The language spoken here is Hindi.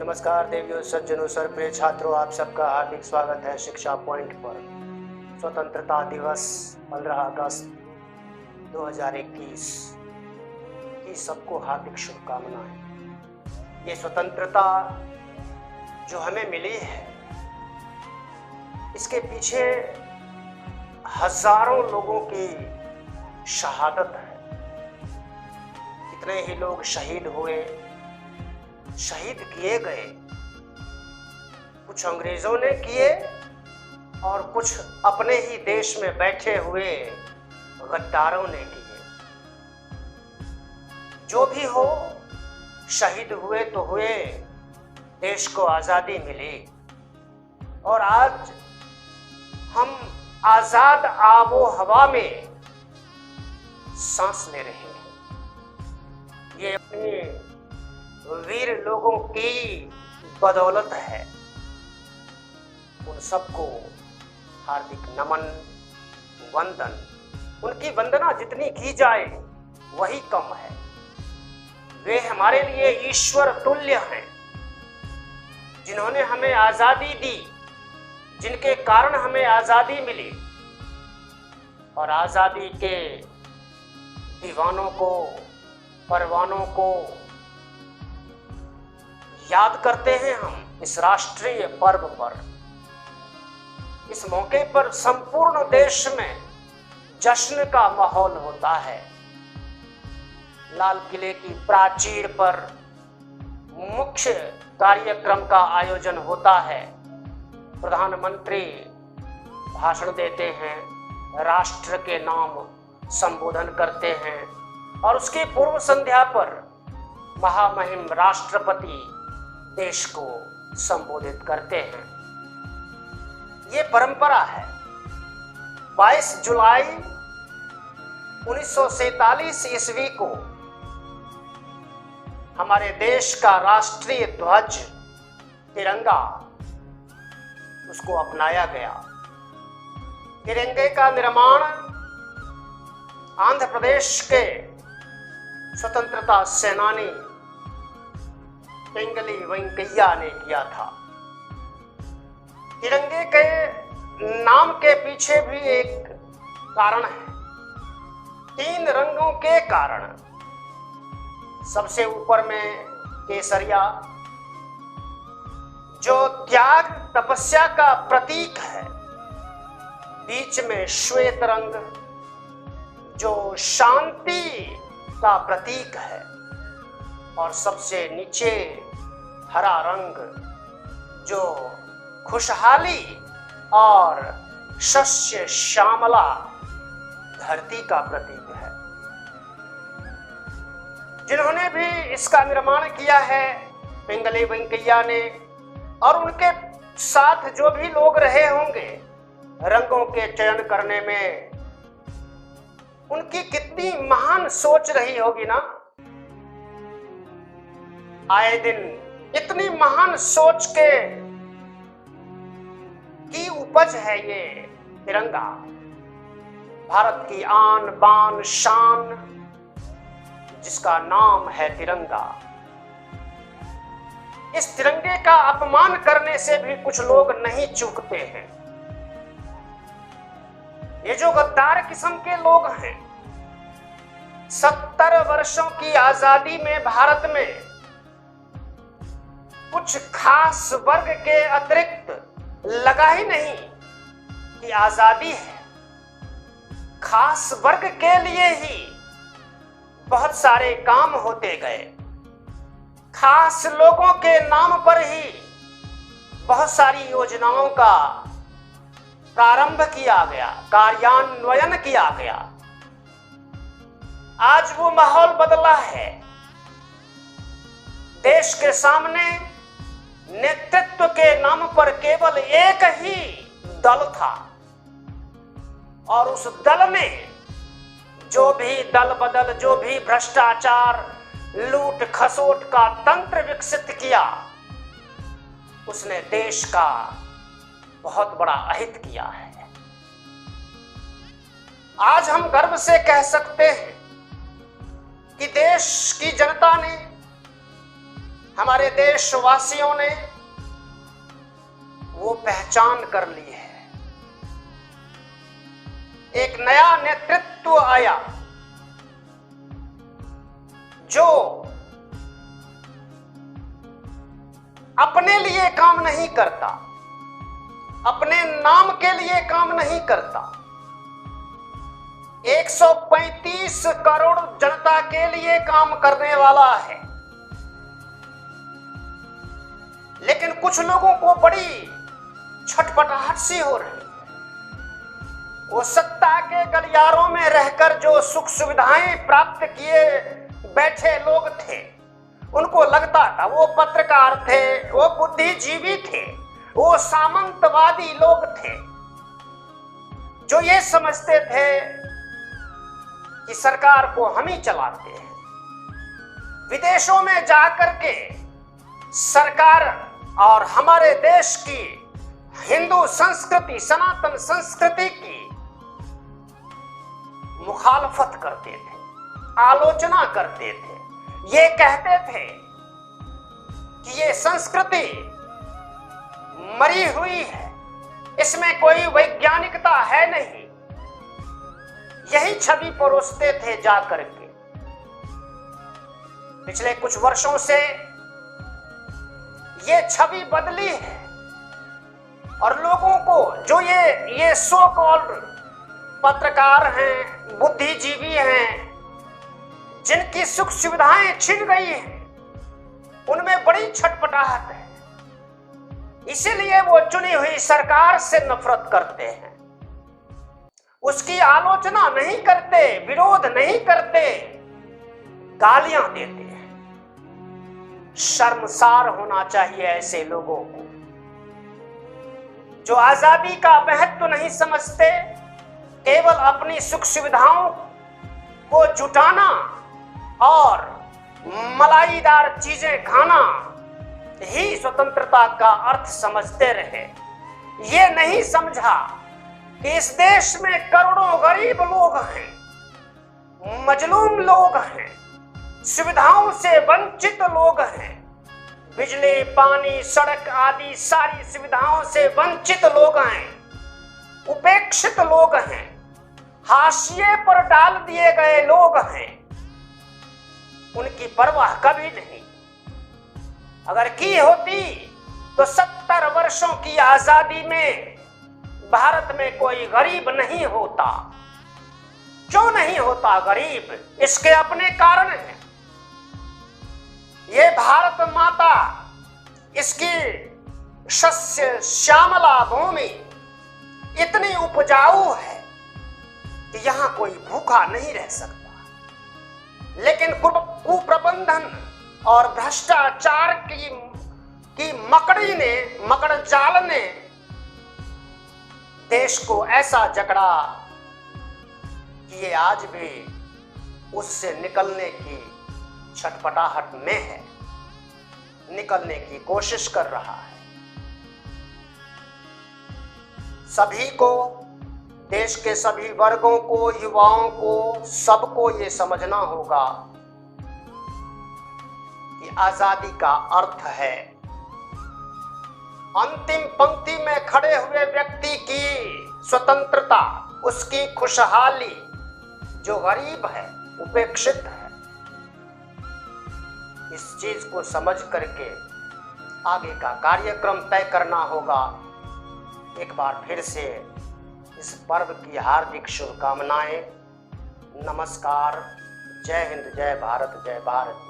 नमस्कार देवियों, सज्जनों, सर्वप्रिय छात्रों, आप सबका हार्दिक स्वागत है शिक्षा पॉइंट पर। स्वतंत्रता दिवस 15 अगस्त 2021 की सबको हार्दिक शुभकामनाएं। ये स्वतंत्रता जो हमें मिली है, इसके पीछे हजारों लोगों की शहादत है। कितने ही लोग शहीद हुए, शहीद किए गए। कुछ अंग्रेजों ने किए और कुछ अपने ही देश में बैठे हुए गद्दारों ने किए। जो भी हो, शहीद हुए तो हुए, देश को आजादी मिली और आज हम आजाद आबो हवा में सांस ले रहे हैं। ये अपने वीर लोगों की बदौलत है। उन सबको हार्दिक नमन, वंदन। उनकी वंदना जितनी की जाए वही कम है। वे हमारे लिए ईश्वर तुल्य हैं, जिन्होंने हमें आजादी दी, जिनके कारण हमें आजादी मिली। और आजादी के दीवानों को, परवानों को याद करते हैं हम इस राष्ट्रीय पर्व पर। इस मौके पर संपूर्ण देश में जश्न का माहौल होता है। लाल किले की प्राचीर पर मुख्य कार्यक्रम का आयोजन होता है। प्रधानमंत्री भाषण देते हैं, राष्ट्र के नाम संबोधन करते हैं और उसकी पूर्व संध्या पर महामहिम राष्ट्रपति देश को संबोधित करते हैं। ये परंपरा है। 22 जुलाई 1947 ईस्वी को हमारे देश का राष्ट्रीय ध्वज तिरंगा, उसको अपनाया गया। तिरंगे का निर्माण आंध्र प्रदेश के स्वतंत्रता सेनानी पिंगली वेंकैया ने किया था। तिरंगे के नाम के पीछे भी एक कारण है। 3 रंगों के कारण। सबसे ऊपर में केसरिया, जो त्याग तपस्या का प्रतीक है। बीच में श्वेत रंग, जो शांति का प्रतीक है। और सबसे नीचे हरा रंग, जो खुशहाली और शस्य श्यामला धरती का प्रतीक है। जिन्होंने भी इसका निर्माण किया है, पिंगली वेंकैया ने, और उनके साथ जो भी लोग रहे होंगे रंगों के चयन करने में, उनकी कितनी महान सोच रही होगी ना। आए दिन इतनी महान सोच की उपज है ये तिरंगा। भारत की आन बान शान, जिसका नाम है तिरंगा। इस तिरंगे का अपमान करने से भी कुछ लोग नहीं चूकते हैं। ये जो गद्दार किस्म के लोग हैं, 70 वर्षों की आजादी में भारत में कुछ खास वर्ग के अतिरिक्त लगा ही नहीं कि आजादी है। खास वर्ग के लिए ही बहुत सारे काम होते गए। खास लोगों के नाम पर ही बहुत सारी योजनाओं का प्रारंभ किया गया, कार्यान्वयन किया गया। आज वो माहौल बदला है। देश के सामने नेतृत्व के नाम पर केवल एक ही दल था और उस दल ने जो भी दल बदल, जो भी भ्रष्टाचार, लूट खसोट का तंत्र विकसित किया, उसने देश का बहुत बड़ा अहित किया है। आज हम गर्व से कह सकते हैं कि देश की जनता ने हमारे देशवासियों ने वो पहचान कर ली है। एक नया नेतृत्व आया जो अपने लिए काम नहीं करता, अपने नाम के लिए काम नहीं करता, 135 करोड़ जनता के लिए काम करने वाला है। लेकिन कुछ लोगों को बड़ी छटपटाहट सी हो रही है। वो सत्ता के गलियारों में रहकर जो सुख सुविधाएं प्राप्त किए बैठे लोग थे, उनको लगता था वो पत्रकार थे, वो बुद्धिजीवी थे, वो सामंतवादी लोग थे, जो ये समझते थे कि सरकार को हम ही चलाते हैं। विदेशों में जाकर के सरकार और हमारे देश की हिंदू संस्कृति, सनातन संस्कृति की मुखालफत करते थे, आलोचना करते थे। ये कहते थे कि ये संस्कृति मरी हुई है, इसमें कोई वैज्ञानिकता है नहीं। यही छवि परोसते थे जाकर के। पिछले कुछ वर्षों से ये छवि बदली है और लोगों को, जो ये सो कॉल्ड पत्रकार हैं, बुद्धिजीवी हैं, जिनकी सुख सुविधाएं छिन गई हैं, उनमें बड़ी छटपटाहट है। इसीलिए वो चुनी हुई सरकार से नफरत करते हैं, उसकी आलोचना नहीं करते, विरोध नहीं करते, गालियां देते हैं। शर्मसार होना चाहिए ऐसे लोगों को जो आजादी का महत्व नहीं समझते, केवल अपनी सुख सुविधाओं को जुटाना और मलाईदार चीजें खाना ही स्वतंत्रता का अर्थ समझते रहे। ये नहीं समझा कि इस देश में करोड़ों गरीब लोग हैं, मजलूम लोग हैं, सुविधाओं से वंचित लोग हैं, बिजली, पानी, सड़क आदि सारी सुविधाओं से वंचित लोग हैं, उपेक्षित लोग हैं, हाशिए पर डाल दिए गए लोग हैं। उनकी परवाह कभी नहीं। अगर की होती तो 70 वर्षों की आजादी में भारत में कोई गरीब नहीं होता। क्यों नहीं होता गरीब? इसके अपने कारण हैं। ये भारत माता, इसकी शस्य श्यामला भूमि इतनी उपजाऊ है कि यहां कोई भूखा नहीं रह सकता। लेकिन कुप्रबंधन और भ्रष्टाचार की मकड़ जाल ने देश को ऐसा जकड़ा कि ये आज भी उससे निकलने की छटपटाहट में है, निकलने की कोशिश कर रहा है। सभी को, देश के सभी वर्गों को, युवाओं को, सबको ये समझना होगा कि आजादी का अर्थ है अंतिम पंक्ति में खड़े हुए व्यक्ति की स्वतंत्रता, उसकी खुशहाली, जो गरीब है, उपेक्षित है। इस चीज को समझ करके आगे का कार्यक्रम तय करना होगा। एक बार फिर से इस पर्व की हार्दिक शुभकामनाएं। नमस्कार। जय हिंद, जय भारत, जय भारत।